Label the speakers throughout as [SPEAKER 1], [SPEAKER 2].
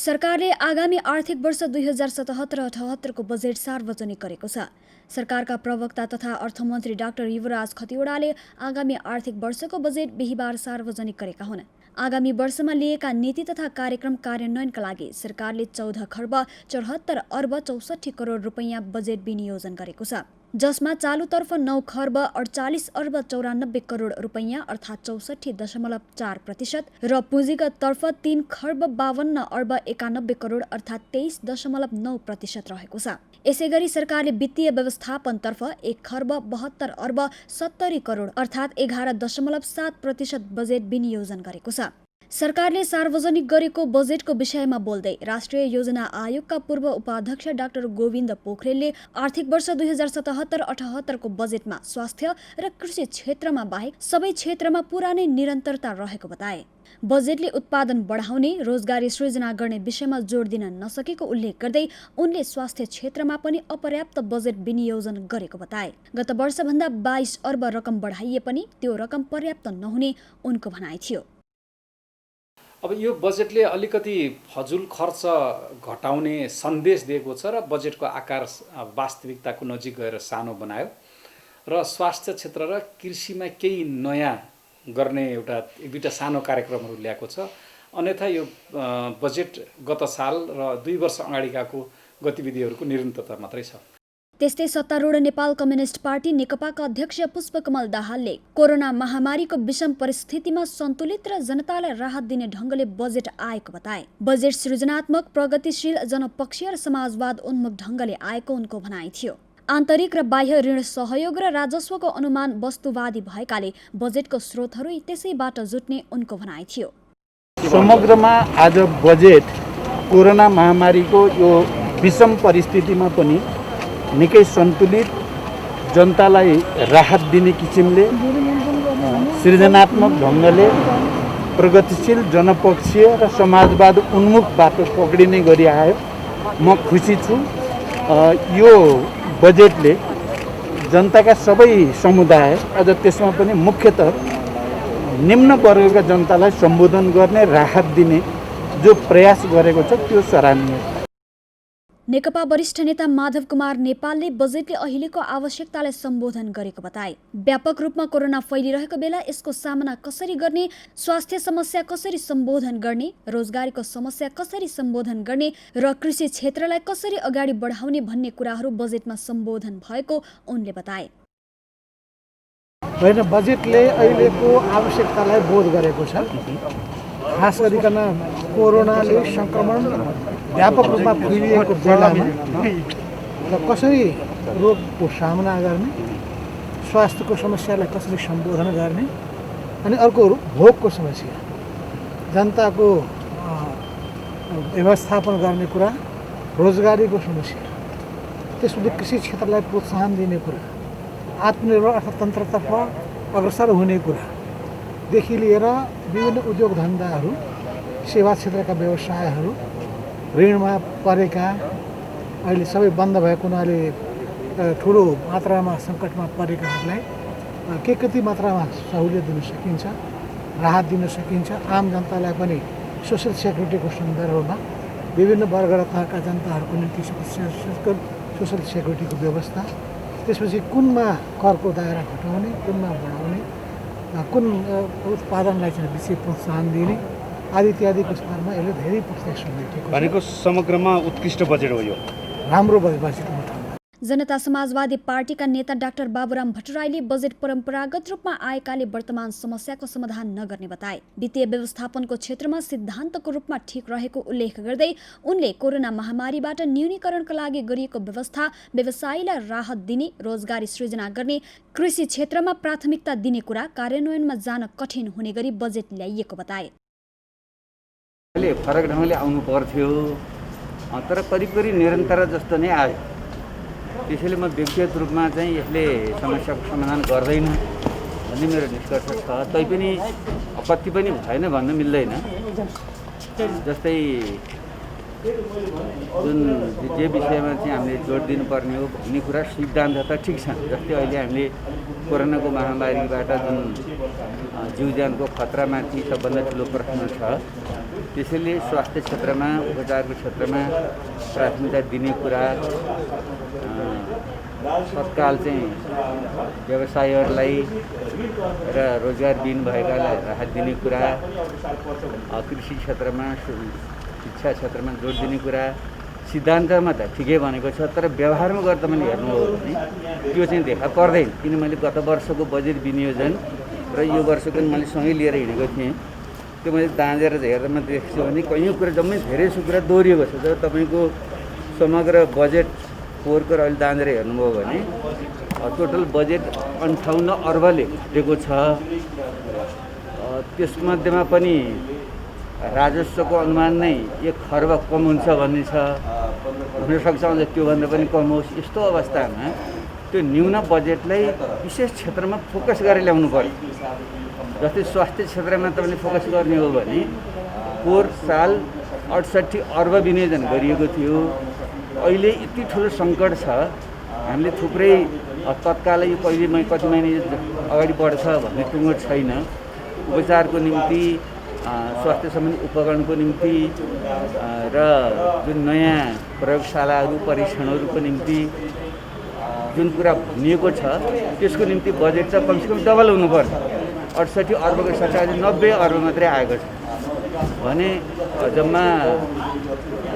[SPEAKER 1] सरकारले आगामी आर्थिक वर्ष 2077-78 को बजेट सार्वजनिक गरेको छ। सरकारका प्रवक्ता तथा अर्थमन्त्री डाक्टर युवराज खतिवडाले आगामी आर्थिक वर्षको बजेट बिहीबार सार्वजनिक गरेका हुन्। आगामी वर्षमा लिएका नीति तथा कार्यक्रम कार्यान्वयनका लागि सरकारले 14 खर्ब 74 अर्ब 64 करोड रुपैयाँ बजेट विनियोजन गरेको छ, जसमा चालुतर्फ 9 खर्ब 48 अर्ब 94 करोड रुपैयाँ अर्थात् 64.4% र पुँजीगत तर्फ 3 खर्ब 52 अर्ब 91 करोड अर्थात् 23.9% रहेको छ। यसैगरी सरकारले वित्तीय व्यवस्थापनतर्फ 1 खर्ब 72 अर्ब 70 करोड अर्थात् 11.7% बजेट विनियोजन गरेको छ। सरकारले सार्वजनिक गरेको बजेटको विषयमा बोल्दै राष्ट्रिय योजना आयोगका पूर्व उपाध्यक्ष डाक्टर गोविन्द पोखरेलले आर्थिक वर्ष 2077-78 को बजेटमा स्वास्थ्य र कृषि क्षेत्रमा बाहेक सबै क्षेत्रमा पुरानै निरन्तरता रहेको बताए। बजेटले उत्पादन बढाउने, रोजगारी सृजना गर्ने विषयमा जोड दिन नसकेको उल्लेख गर्दै उनले स्वास्थ्य क्षेत्रमा पनि अपर्याप्त बजेट विनियोजन गरेको बताए। गत वर्षभन्दा 22 अर्ब रकम बढाइए पनि त्यो रकम पर्याप्त नहुने उनको भनाइ थियो।
[SPEAKER 2] अब यो बजेटले अलिकति फजुल खर्च घटाउने सन्देश दिएको छ र बजेटको आकार वास्तविकताको नजिक गएर सानो बनायो र स्वास्थ्य क्षेत्र र कृषिमा केही नयाँ गर्ने एक दुईटा सानो कार्यक्रमहरू ल्याएको छ। अन्यथा यो बजेट गत साल र 2 वर्ष अगाडिकाको गतिविधिहरूको निरन्तरता मात्रै छ।
[SPEAKER 1] त्यस्तै सत्तारूढ नेपाल कम्युनिस्ट पार्टी नेकपाका अध्यक्ष पुष्पकमल दाहालले कोरोना महामारीको विषम परिस्थितिमा सन्तुलित र जनतालाई राहत दिने ढङ्गले बजेट आएको बताए। बजेट सृजनात्मक, प्रगतिशील, जनपक्षीय र समाजवाद उन्मुख ढङ्गले आएको उनको भनाइ थियो। आन्तरिक र बाह्य ऋण सहयोग र राजस्वको अनुमान वस्तुवादी भएकाले बजेटको स्रोतहरू त्यसैबाट जुट्ने उनको भनाइ थियो।
[SPEAKER 3] समग्रमा आज बजेट कोरोना महामारीको यो विषम परिस्थितिमा पनि निकै सन्तुलित, जनतालाई राहत दिने किसिमले, सृजनात्मक ढङ्गले, प्रगतिशील, जनपक्षीय र समाजवाद उन्मुख बाटो पक्रिने गरी आयो। म खुसी छु। यो बजेटले जनताका सबै समुदाय, अझ त्यसमा पनि मुख्यतः निम्न वर्गका जनतालाई सम्बोधन गर्ने, राहत दिने जो प्रयास गरेको छ त्यो सराहनीय छ।
[SPEAKER 1] नेकपा वरिष्ठ नेता माधव कुमार नेपालले बजेटले अहिलेको आवश्यकतालाई सम्बोधन गरेको बताए। व्यापक रूपमा कोरोना फैलिरहेको बेला यसको सामना कसरी गर्ने, स्वास्थ्य समस्या कसरी सम्बोधन गर्ने, रोजगारीको समस्या कसरी सम्बोधन गर्ने र कृषि क्षेत्रलाई कसरी अगाडि बढाउने भन्ने कुराहरू बजेटमा सम्बोधन भएको उनले बताए।
[SPEAKER 4] होइन, बजेटले अहिलेको आवश्यकतालाई बोध गरेको छ। खास गरिकन कोरोनाले सङ्क्रमण व्यापक रूपमा फैलिएको बेलामा र कसरी रोगको सामना गर्ने, स्वास्थ्यको समस्यालाई कसरी सम्बोधन गर्ने, अनि अर्को भोगको समस्या, जनताको व्यवस्थापन गर्ने कुरा, रोजगारीको समस्या, त्यसपछि कृषि क्षेत्रलाई प्रोत्साहन दिने कुरा, आत्मनिर्भर अर्थतन्त्रतर्फ अग्रसर हुने कुरादेखि लिएर विभिन्न उद्योग धन्दाहरू, सेवा क्षेत्रका व्यवसायहरू, ऋणमा परेका, अहिले सबै बन्द भएको हुनाले ठुलो मात्रामा सङ्कटमा परेकाहरूलाई के कति मात्रामा सहुलियत दिन सकिन्छ, राहत दिन सकिन्छ। आम जनतालाई पनि सोसल सेक्युरिटीको सन्दर्भमा विभिन्न वर्ग र तहका जनताहरूको निम्ति सोसल सेक्युरिटीको व्यवस्था, त्यसपछि कुनमा करको दायरा घटाउने, कुनमा बढाउने, कुन उत्पादनलाई चाहिँ विशेष प्रोत्साहन दिने आदि इत्यादिको स्तरमा यसले धेरै प्रत्यक्ष भेटेको
[SPEAKER 3] भनेको समग्रमा उत्कृष्ट बजेट हो। यो
[SPEAKER 4] राम्रो बजेट हो।
[SPEAKER 1] जनता समाजवादी पार्टीका नेता डाक्टर बाबुराम भट्टराईले बजेट परम्परागत रूपमा आएकाले वर्तमान समस्याको समाधान नगर्ने बताए। वित्तीय व्यवस्थापनको क्षेत्रमा सिद्धान्तको रूपमा ठिक रहेको उल्लेख गर्दै उनले कोरोना महामारीबाट न्यूनीकरणका लागि गरिएको व्यवस्था, व्यवसायीलाई राहत दिने, रोजगारी सृजना गर्ने, कृषि क्षेत्रमा प्राथमिकता दिने कुरा कार्यान्वयनमा जान कठिन हुने गरी बजेट ल्याइएको बताए।
[SPEAKER 5] फरक ढङ्गले आउनु पर्थ्यो, तर करिब करिब निरन्तर जस्तो नै आयो। त्यसैले म व्यक्तिगत रूपमा चाहिँ यसले समस्याको समाधान गर्दैन भन्ने मेरो निष्कर्ष छ। तैपनि आपत्ति पनि भएन भन्न मिल्दैन। जस्तै जुन जे विषयमा चाहिँ हामीले जोड दिनुपर्ने हो भन्ने कुरा सिद्धान्त त ठिक छन्। जस्तै अहिले हामीले कोरोनाको महामारीबाट जुन जीवज्यानको खतरामाथि सबभन्दा ठुलो प्रश्न छ त्यसैले स्वास्थ्य क्षेत्रमा उपचारको क्षेत्रमा प्राथमिकता दिने कुरा तत्काल चाहिँ व्यवसायीहरूलाई र रोजगारविहीन भएकालाई राहत दिने कुरा कृषि क्षेत्रमा शिक्षा क्षेत्रमा जोड दिने कुरा सिद्धान्तमा त ठिकै भनेको छ तर व्यवहारमा गर्दा मैले हेर्नुभयो भने त्यो चाहिँ देखा पर्दैन किन मैले गत वर्षको बजेट विनियोजन र यो वर्षको मैले सँगै लिएर हिँडेको थिएँ त्यो मैले दाँजेर हेर्दामा देख्छु भने कैयौँ कुरा जम्मै धेरै सो कुरा दोहोरिएको छ जब तपाईँको समग्र बजेट फोहोरको अहिले दाँजेर हेर्नुभयो भने टोटल बजेट 58 अर्बले घटेको छ त्यसमध्येमा पनि राजस्वको अनुमान नै 1 खर्ब कम हुन्छ भन्ने छ हुनसक्छ अझ त्योभन्दा पनि कम होस् यस्तो अवस्थामा त्यो न्यून बजेटलाई विशेष क्षेत्रमा फोकस गरेर ल्याउनु पर्यो जस्तै स्वास्थ्य क्षेत्रमा तपाईँले फोकस गर्ने हो भने पोहोर साल 68 अर्ब विनियोजन गरिएको थियो अहिले यति ठुलो सङ्कट छ हामीले थुप्रै तत्कालै यो कहिले कति महिना अगाडि बढ्छ भन्ने टुङ्गो छैन उपचारको निम्ति स्वास्थ्य सम्बन्धी उपकरणको निम्ति र जुन नयाँ प्रयोगशालाहरू परीक्षणहरूको निम्ति जुन कुरा भनिएको छ त्यसको निम्ति बजेट चाहिँ कमसेकम डबल हुनुपर्छ 68 अर्बको सट्टा 90 अर्ब मात्रै आएको छ भने जम्मा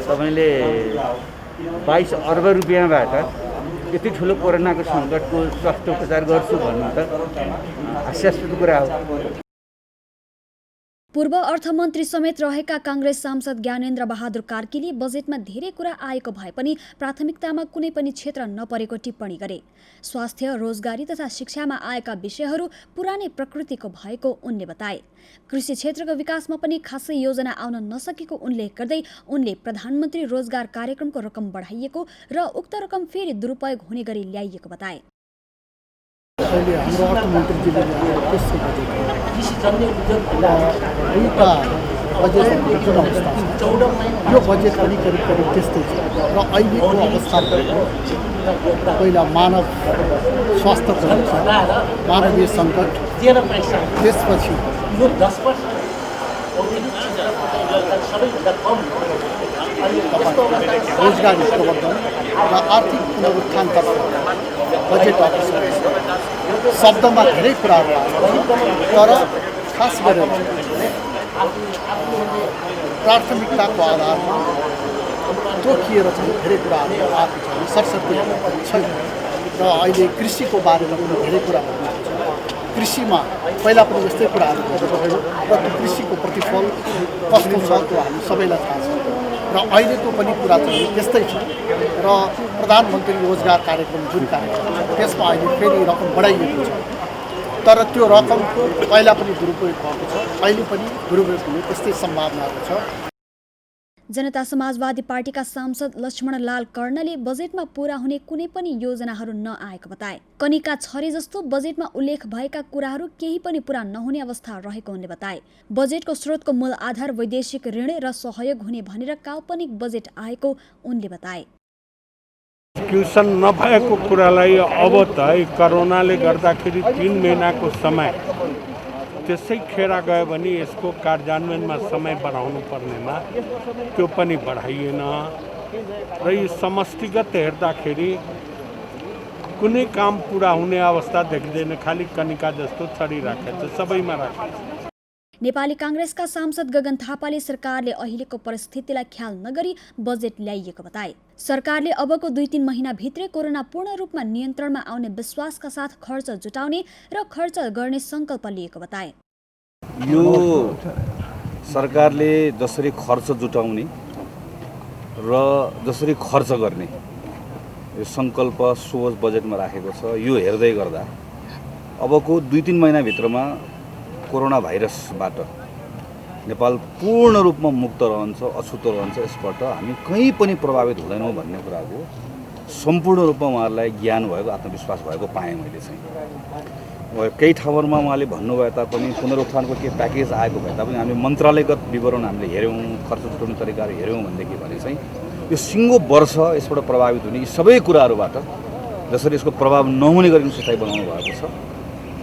[SPEAKER 5] तपाईँले 22 अर्ब रुपियाँबाट यति ठुलो कोरोनाको सङ्कटको स्वास्थ्य उपचार गर्छु भन्नु त हास्यास्पद कुरा हो।
[SPEAKER 1] पूर्व अर्थमन्त्री समेत रहेका काङ्ग्रेस सांसद ज्ञानेन्द्र बहादुर कार्कीले बजेटमा धेरै कुरा आएको भए पनि प्राथमिकतामा कुनै पनि क्षेत्र नपरेको टिप्पणी गरे। स्वास्थ्य, रोजगारी तथा शिक्षामा आएका विषयहरू पुरानै प्रकृतिको भएको उनले बताए। कृषि क्षेत्रको विकासमा पनि खासै योजना आउन नसकेको उल्लेख गर्दै उनले प्रधानमन्त्री रोजगार कार्यक्रमको रकम बढाइएको र उक्त रकम फेरि दुरुपयोग हुने गरी ल्याइएको बताए।
[SPEAKER 4] अहिले हाम्रो अर्थमन्त्रीजीले तेस्रो बजेट एउटा बजेट जुन अवस्था छ यो बजेट पनि करिब त्यस्तै छ र अहिलेको अवस्था पहिला मानव स्वास्थ्यको मानवीय सङ्कट त्यसपछि रोजगारी प्रवर्धन र आर्थिक पुनरुत्थानतर्फ बजेट अफिसर शब्दमा धेरै कुराहरू आएको तर खास गरेर प्राथमिकताको आधारमा तोकिएर चाहिँ धेरै कुराहरू आएको छ सरसर्ती छैन र अहिले कृषिको बारेमा पनि धेरै कुरा भन्नुहुन्छ कृषिमा पहिला पनि यस्तै कुराहरू भएको थियो र त्यो कृषिको प्रतिफल कस्तो छ त्यो हामी सबैलाई थाहा छ र अहिलेको पनि कुरा चाहिँ त्यस्तै छ र प्रधानमन्त्री रोजगार कार्यक्रम जुन कार्यक्रम छ त्यसमा अहिले फेरि रकम बढाइएको छ तर त्यो रकम पहिला पनि दुरुपयोग भएको छ अहिले पनि दुरुपयोग हुने त्यस्तै सम्भावनाहरू छ।
[SPEAKER 1] जनता समाजवादी पार्टीका सांसद लक्ष्मणलाल कर्णले बजेटमा पूरा हुने कुनै पनि योजनाहरू नआएको बताए। कनिका छरे जस्तो बजेटमा उल्लेख भएका कुराहरू केही पनि पूरा नहुने अवस्था रहेको उनले बताए। बजेटको स्रोतको मूल आधार वैदेशिक ऋण र सहयोग हुने भनेर काल्पनिक बजेट आएको उनले बताए।
[SPEAKER 6] एक्जिक्युसन नभएको कुरालाई अब त कोरोनाले गर्दाखेरि 3 महिनाको समय त्यसै खेर गयो भने यसको कार्यान्वयनमा समय बढाउनु पर्नेमा त्यो पनि बढाइएन र यो समष्टिगत हेर्दाखेरि कुनै काम पुरा हुने अवस्था देखिँदैन खालि कनिका जस्तो छरिराखेको छ सबैमा राखेको छ।
[SPEAKER 1] नेपाली काङ्ग्रेसका सांसद गगन थापाले सरकारले अहिलेको परिस्थितिलाई ख्याल नगरी बजेट ल्याइएको बताए। सरकारले अबको 2-3 महिनाभित्रै कोरोना पूर्ण रूपमा नियन्त्रणमा आउने विश्वासका साथ खर्च जुटाउने र खर्च गर्ने सङ्कल्प लिएको बताए।
[SPEAKER 7] यो सरकारले जसरी खर्च जुटाउने र जसरी खर्च गर्ने यो सङ्कल्प सोच बजेटमा राखेको छ। यो हेर्दै गर्दा अबको 2-3 महिनाभित्रमा कोरोना भाइरसबाट नेपाल पूर्ण रूपमा मुक्त रहन्छ, अछुतो रहन्छ, यसबाट हामी कहीँ पनि प्रभावित हुँदैनौँ भन्ने कुराको सम्पूर्ण रूपमा उहाँहरूलाई ज्ञान भएको आत्मविश्वास भएको पाएँ मैले चाहिँ। केही ठाउँहरूमा उहाँले भन्नुभए तापनि पुनरुत्थानको के प्याकेज आएको भए तापनि हामी मन्त्रालयगत विवरण हामीले हेऱ्यौँ, खर्च जुटाउने तरिकाहरू हेऱ्यौँ भनेदेखि भने चाहिँ यो सिङ्गो वर्ष यसबाट प्रभावित हुने यी सबै कुराहरूबाट जसरी यसको प्रभाव नहुने गरी सोचाइ बनाउनु भएको छ।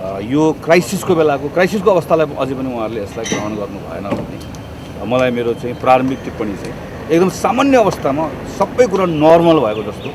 [SPEAKER 7] यो क्राइसिसको बेलाको क्राइसिसको अवस्थालाई अझै पनि उहाँहरूले यसलाई ग्रहण गर्नु भएन भने मलाई मेरो चाहिँ प्रारम्भिक टिप्पणी चाहिँ एकदम सामान्य अवस्थामा सबै कुरा नर्मल भएको जस्तो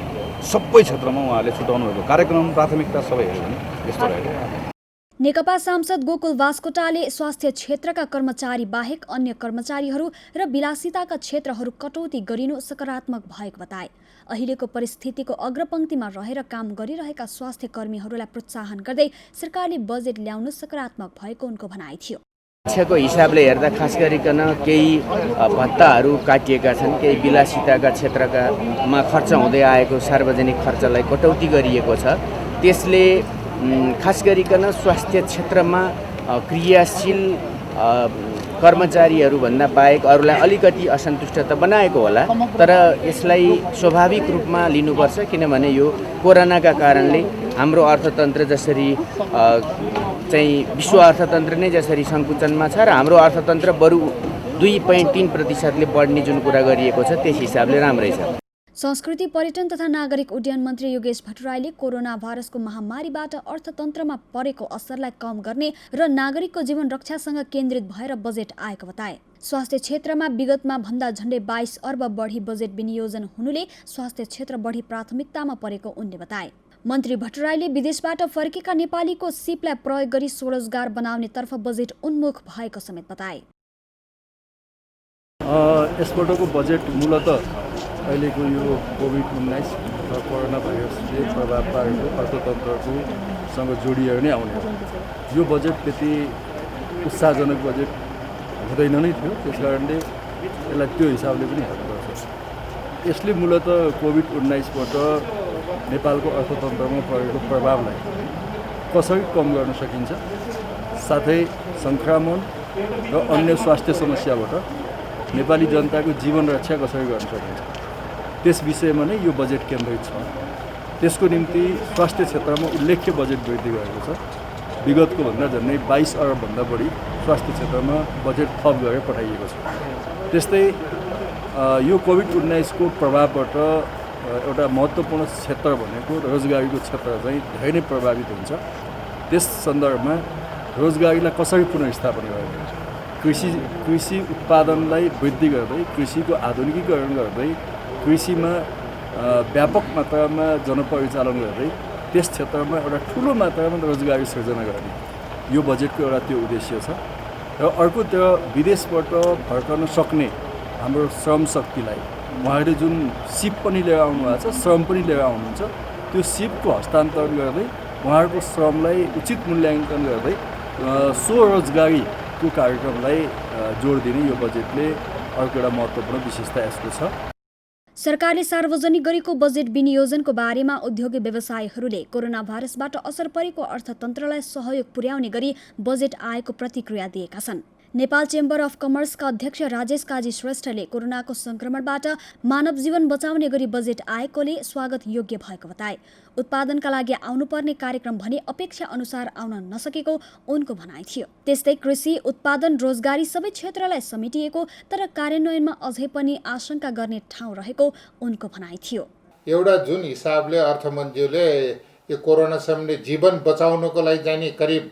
[SPEAKER 7] सबै क्षेत्रमा उहाँहरूले छुटाउनु भएको कार्यक्रम प्राथमिकता सबै हेऱ्यो भने यस्तो रहेको।
[SPEAKER 1] नेकपा सांसद गोकुल बास्कोटाले स्वास्थ्य क्षेत्रका कर्मचारी बाहेक अन्य कर्मचारीहरू र विलासिताका क्षेत्रहरू कटौती गरिनु सकारात्मक भएको बताए। अहिलेको परिस्थितिको अग्रपङ्क्तिमा रहेर काम गरिरहेका स्वास्थ्य कर्मीहरूलाई प्रोत्साहन गर्दै सरकारले बजेट ल्याउनु सकारात्मक भएको उनको भनाइ थियो।
[SPEAKER 8] पक्षको हिसाबले हेर्दा खास गरिकन केही भत्ताहरू काटिएका छन्, केही विलासिताका क्षेत्रकामा खर्च हुँदै आएको सार्वजनिक खर्चलाई कटौती गरिएको छ। त्यसले खास गरिकन स्वास्थ्य क्षेत्रमा क्रियाशील कर्मचारीहरूभन्दा बाहेक अरूलाई अलिकति असन्तुष्ट त बनाएको होला, तर यसलाई स्वाभाविक रूपमा लिनुपर्छ, किनभने यो कोरोनाका कारणले हाम्रो अर्थतन्त्र जसरी चाहिँ विश्व अर्थतन्त्र नै जसरी सङ्कुचनमा छ र हाम्रो अर्थतन्त्र बरु 2.3% बढ्ने जुन कुरा गरिएको छ त्यस हिसाबले राम्रै छ।
[SPEAKER 1] संस्कृति पर्यटन तथा नागरिक उड्डयन मन्त्री योगेश भट्टराईले कोरोना भाइरसको महामारीबाट अर्थतन्त्रमा परेको असरलाई कम गर्ने र नागरिकको जीवन रक्षासँग केन्द्रित भएर बजेट आएको बताए। स्वास्थ्य क्षेत्रमा विगतमा भन्दा झण्डै 22 अर्ब बढी बजेट विनियोजन हुनुले स्वास्थ्य क्षेत्र बढी प्राथमिकतामा परेको उनले बताए। मन्त्री भट्टराईले विदेशबाट फर्केका नेपालीको सिपलाई प्रयोग गरी स्वरोजगार बनाउनेतर्फ बजेट उन्मुख भएको समेत बताए।
[SPEAKER 9] यसपटकको बजेट मूलतः अहिलेको यो कोभिड-19 र कोरोना भाइरसले प्रभाव पारेको अर्थतन्त्रसँग जोडिएर नै आउने हो। यो बजेट त्यति उत्साहजनक बजेट हुँदैन नै थियो, त्यस कारणले यसलाई त्यो हिसाबले पनि हेर्नुपर्छ। यसले मूलतः कोभिड-19बाट नेपालको अर्थतन्त्रमा परेको प्रभावलाई कसरी कम गर्न सकिन्छ, साथै सङ्क्रमण र अन्य स्वास्थ्य समस्याबाट नेपाली जनताको जीवन रक्षा कसरी गर्न सकिन्छ त्यस विषयमा नै यो बजेट केन्द्रित छ। त्यसको निम्ति स्वास्थ्य क्षेत्रमा उल्लेख्य बजेट वृद्धि भएको छ। विगतको भन्दा झन्डै 22 अर्बभन्दा बढी स्वास्थ्य क्षेत्रमा बजेट थप गरेर पठाइएको छ। त्यस्तै यो कोभिड-19 को प्रभावबाट एउटा महत्त्वपूर्ण क्षेत्र भनेको रोजगारीको क्षेत्र चाहिँ धेरै नै प्रभावित हुन्छ। त्यस सन्दर्भमा रोजगारीलाई कसरी पुनर्स्थापना गर्ने, कृषि उत्पादनलाई वृद्धि गर्दै, कृषिको आधुनिकीकरण गर्दै, कृषिमा व्यापक मात्रामा जनपरिचालन गर्दै त्यस क्षेत्रमा एउटा ठुलो मात्रामा रोजगारी सृजना गर्ने यो बजेटको एउटा त्यो उद्देश्य छ। र अर्कोतिर विदेशबाट फर्कन सक्ने हाम्रो श्रम शक्तिलाई उहाँहरूले जुन सिप पनि लिएर आउनुभएको छ, श्रम पनि लिएर आउनुहुन्छ, त्यो सिपको हस्तान्तरण गर्दै उहाँहरूको श्रमलाई उचित मूल्याङ्कन गर्दै स्वरोजगारीको कार्यक्रमलाई जोड दिने यो बजेटले अर्को एउटा महत्त्वपूर्ण विशेषता यसको छ।
[SPEAKER 1] सरकारले सार्वजनिक गरेको बजेट विनियोजनको बारेमा उद्योगी व्यवसायीहरूले कोरोना भाइरसबाट असर परेको अर्थतन्त्रलाई सहयोग पुर्याउने गरी बजेट आएको प्रतिक्रिया दिएका छन्। नेपाल चेम्बर अफ कमर्सका अध्यक्ष राजेश काजी श्रेष्ठले कोरोनाको संक्रमणबाट मानव जीवन बचाउने गरी बजेट आएकोले स्वागत योग्य भएको बताए। उत्पादनका लागि आउनुपर्ने कार्यक्रम भने अपेक्षा अनुसार आउन नसकेको उनको भनाइ थियो। त्यस्तै कृषि, उत्पादन, रोजगारी सबै क्षेत्रलाई समेटिएको तर कार्यान्वयनमा अझै पनि आशंका गर्ने ठाउँ रहेको उनको भनाइ थियो।
[SPEAKER 10] एउटा जुन हिसाबले अर्थमन्त्रीले यो कोरोना समयले जीवन बचाउनको लागि चाहिँ करिब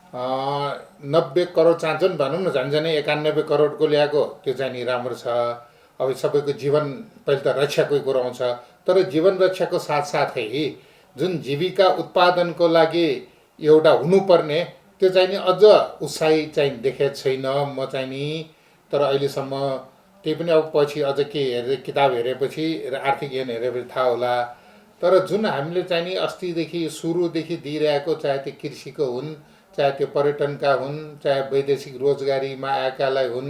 [SPEAKER 10] 90 करोड चाहन्छन् भनौँ न, झन्झनै 91 करोडको ल्याएको त्यो चाहिँ नि राम्रो छ। अब सबैको जीवन पहिले त रक्षाकै कुरो आउँछ, तर जीवन रक्षाको साथसाथै जुन जीविका उत्पादनको लागि एउटा हुनुपर्ने त्यो चाहिँ नि अझ उत्साही चाहिँ देखेको छैन म चाहिँ नि। तर अहिलेसम्म त्यही पनि अब पछि अझ के हेरेर किताब हेरेपछि र आर्थिक ऐन हेरेपछि थाहा होला। तर जुन हामीले चाहिँ नि अस्तिदेखि सुरुदेखि दिइरहेको, चाहे त्यो कृषिको हुन्, चाहे त्यो पर्यटनका हुन्, चाहे वैदेशिक रोजगारीमा आएकालाई हुन्,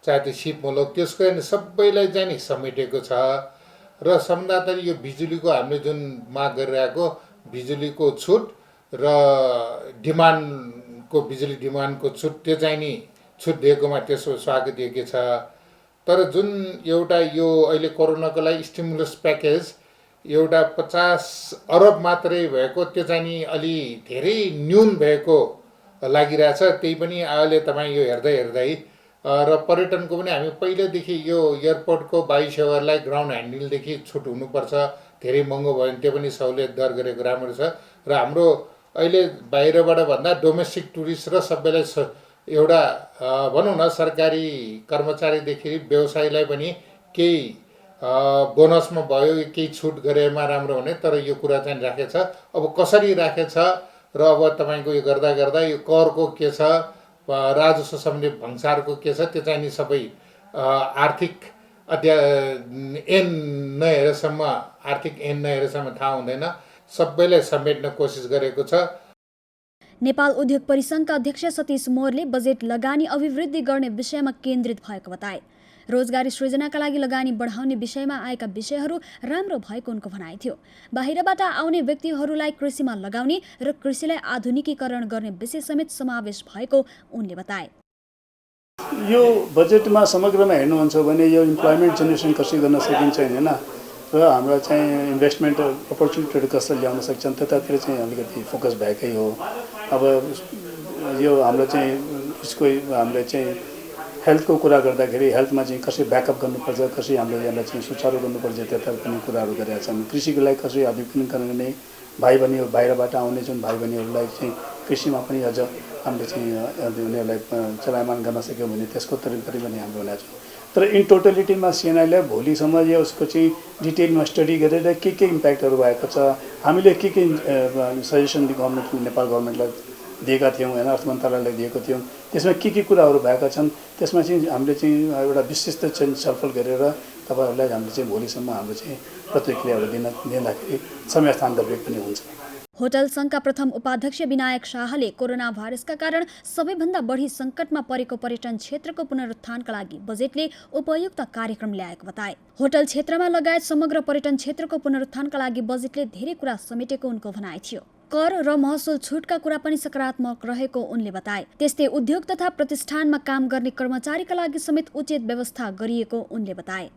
[SPEAKER 10] चाहे त्यो सिपमूलक, त्यसको सबैलाई चाहिँ नि समेटेको छ। र सम्झाउँदाखेरि यो बिजुलीको हामीले जुन माग गरिरहेको बिजुलीको छुट र डिमान्डको बिजुली डिमान्डको छुट, त्यो चाहिँ नि छुट दिएकोमा त्यसो स्वागत योग्य छ। तर जुन एउटा यो अहिले कोरोनाको लागि स्टिमुलस प्याकेज एउटा 50 अरब मात्रै भएको, त्यो चाहिँ नि अलि धेरै न्यून भएको लागिरहेछ। त्यही पनि अहिले तपाईँ यो हेर्दै र पर्यटनको पनि हामी पहिलेदेखि यो एयरपोर्टको वायु सेवालाई ग्राउन्ड ह्यान्डलदेखि छुट हुनुपर्छ, धेरै महँगो भयो भने त्यो पनि सहुलियत दर गरेको राम्रो छ। र हाम्रो अहिले बाहिरबाट भन्दा डोमेस्टिक टुरिस्ट र सबैलाई एउटा भनौँ न सरकारी कर्मचारीदेखि व्यवसायीलाई पनि केही बोनसमा भयो केही छुट गरेमा राम्रो हुने, तर यो कुरा चाहिँ राखेछ। अब कसरी राखेछ र अब तपाईँको यो गर्दा गर्दा यो करको के छ, राजस्व सम्बन्धी भंसारको के छ, त्यो चाहिँ नि सबै आर्थिक ऐन नहेरेसम्म थाहा हुँदैन। सबैलाई समेट्न कोसिस गरेको छ।
[SPEAKER 1] नेपाल उद्योग परिसङ्घका अध्यक्ष सतीश मोरले बजेट लगानी अभिवृद्धि गर्ने विषयमा केन्द्रित भएको बताए। रोजगारी सृजनाका लागि लगानी बढाउने विषयमा आएका विषयहरू राम्रो भएको उनको भनाइ थियो। बाहिरबाट आउने व्यक्तिहरूलाई कृषिमा लगाउने र कृषिलाई आधुनिकीकरण गर्ने विषय समेत समावेश भएको उनले बताए।
[SPEAKER 11] यो बजेटमा समग्रमा हेर्नुहुन्छ भने यो इम्प्लोइमेन्ट जेनेरेसन कसरी गर्न सकिन्छ हैन र हाम्रो चाहिँ इन्भेस्टमेन्ट अपर्च्युनिटीहरू कसरी ल्याउन सक्छन् त्यतातिर चाहिँ अलिकति फोकस भएकै हो। अब यो हाम्रो चाहिँ उसको हामीले चाहिँ हेल्थको कुरा गर्दाखेरि हेल्थमा चाहिँ कसरी ब्याकअप गर्नुपर्छ, कसरी हामीले यसलाई चाहिँ सुचारू गर्नुपर्छ, त्यता पनि कुराहरू गरेका छन्। कृषिको लागि कसरी आधुनिकीकरण गर्ने, भाइ बहिनी बाहिरबाट आउने जुन भाइ बहिनीहरूलाई चाहिँ कृषिमा पनि अझ हामीले चाहिँ उनीहरूलाई चलायमान गर्न सक्यौँ भने त्यसको तरिका पनि हाम्रो हुनेछ। तर इन टोटलिटीमा सिएनआईलाई भोलिसम्म यो उसको चाहिँ डिटेलमा स्टडी गरेर के इम्प्याक्टहरू भएको छ, हामीले के सजेसन गभर्मेन्ट नेपाल गभर्मेन्टलाई दिएका थियौँ होइन, अर्थ मन्त्रालयलाई दिएको थियौँ, त्यसमा के कुराहरू भएका छन् त्यसमा चाहिँ हामीले चाहिँ एउटा विशिष्ट चाहिँ छलफल गरेर तपाईँहरूलाई हामीले चाहिँ भोलिसम्म हाम्रो चाहिँ प्रतिक्रियाहरू दिँदाखेरि समय स्थानको ब्रेक पनि हुन्छ।
[SPEAKER 1] होटल सङ्घका प्रथम उपाध्यक्ष विनायक शाहले कोरोना भाइरसका कारण सबैभन्दा बढी सङ्कटमा परेको पर्यटन क्षेत्रको पुनरुत्थानका लागि बजेटले उपयुक्त कार्यक्रम ल्याएको बताए। होटल क्षेत्रमा लगायत समग्र पर्यटन क्षेत्रको पुनरुत्थानका लागि बजेटले धेरै कुरा समेटेको उनको भनाइ थियो। कर र महसुल छुटका कुरा पनि सकारात्मक रहेको उनले बताए। त्यस्तै उद्योग तथा प्रतिष्ठानमा काम गर्ने कर्मचारीका लागि समेत उचित व्यवस्था गरिएको उनले बताए।